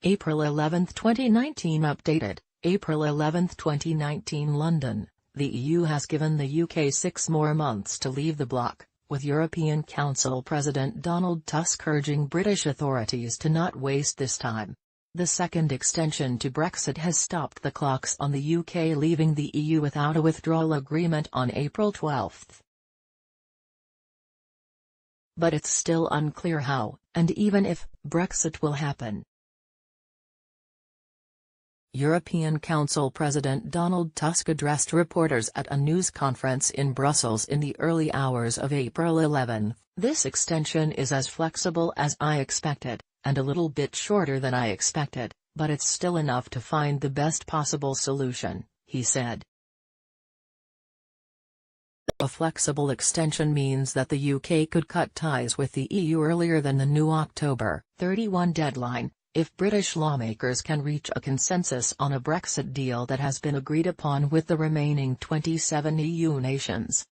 April 11, 2019 updated, April 11, 2019 London, the EU has given the UK 6 more months to leave the bloc, with European Council President Donald Tusk urging British authorities to not waste this time. The second extension to Brexit has stopped the clocks on the UK leaving the EU without a withdrawal agreement on April 12. But it's still unclear how, and even if, Brexit will happen. European Council President Donald Tusk addressed reporters at a news conference in Brussels in the early hours of April 11. "This extension is as flexible as I expected, and a little bit shorter than I expected, but it's still enough to find the best possible solution," he said. A flexible extension means that the UK could cut ties with the EU earlier than the new October 31 deadline, if British lawmakers can reach a consensus on a Brexit deal that has been agreed upon with the remaining 27 EU nations.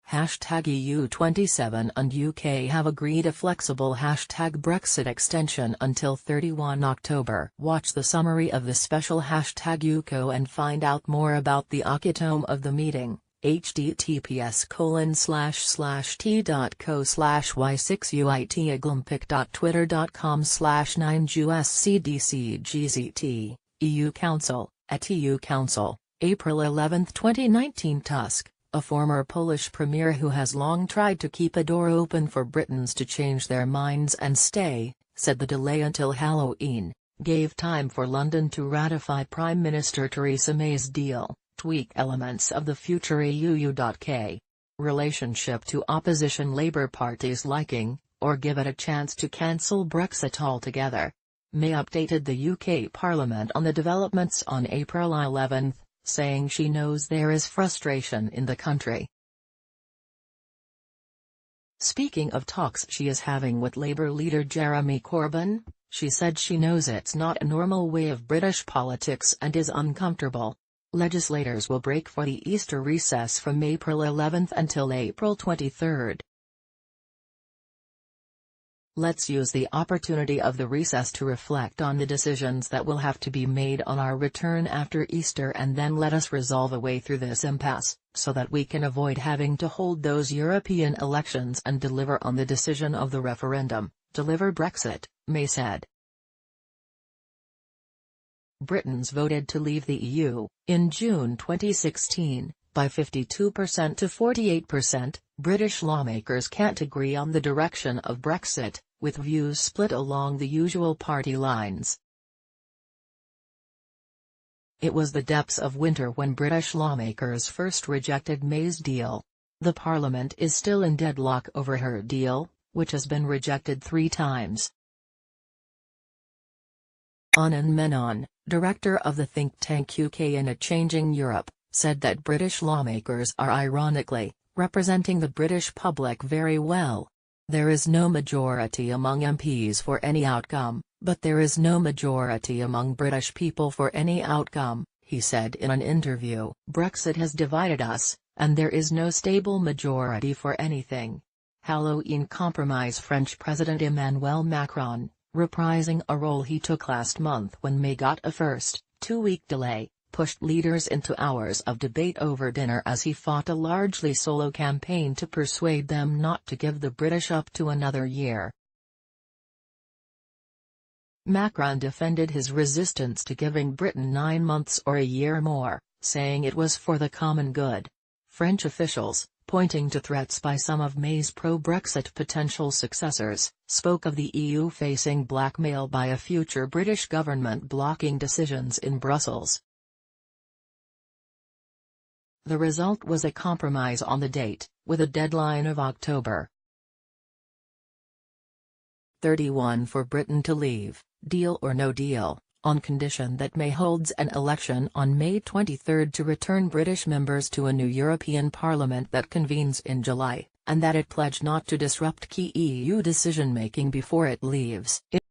#EU27 and UK have agreed a flexible #Brexit extension until 31 October. Watch the summary of the special #UKO and find out more about the outcome of the meeting. https://t.co/y6uitaglampic.twitter.com/9USCDCGZT, EU Council, at EU Council, April 11, 2019 Tusk, a former Polish premier who has long tried to keep a door open for Britons to change their minds and stay, said the delay until Halloween gave time for London to ratify Prime Minister Theresa May's deal, tweak elements of the future EU.UK relationship to opposition Labour Party's liking, or give it a chance to cancel Brexit altogether. May updated the UK Parliament on the developments on April 11, saying she knows there is frustration in the country. Speaking of talks she is having with Labour leader Jeremy Corbyn, she said she knows it's not a normal way of British politics and is uncomfortable. Legislators will break for the Easter recess from April 11 until April 23. Let's use the opportunity of the recess to reflect on the decisions that will have to be made on our return after Easter, and then let us resolve a way through this impasse, so that we can avoid having to hold those European elections and deliver on the decision of the referendum, deliver Brexit, May said. Britons voted to leave the EU, in June 2016, by 52% to 48%. British lawmakers can't agree on the direction of Brexit, with views split along the usual party lines. It was the depths of winter when British lawmakers first rejected May's deal. The Parliament is still in deadlock over her deal, which has been rejected 3 times. Anand Menon, director of the think tank UK in a Changing Europe, said that British lawmakers are ironically representing the British public very well. There is no majority among MPs for any outcome, but there is no majority among British people for any outcome, he said in an interview. Brexit has divided us, and there is no stable majority for anything. Halloween compromise. French President Emmanuel Macron, reprising a role he took last month when May got a first, 2-week delay, pushed leaders into hours of debate over dinner as he fought a largely solo campaign to persuade them not to give the British up to another year. Macron defended his resistance to giving Britain 9 months or a year more, saying it was for the common good. French officials, pointing to threats by some of May's pro-Brexit potential successors, spoke of the EU facing blackmail by a future British government blocking decisions in Brussels. The result was a compromise on the date, with a deadline of October 31 for Britain to leave, deal or no deal, on condition that May holds an election on May 23 to return British members to a new European Parliament that convenes in July, and that it pledge not to disrupt key EU decision-making before it leaves.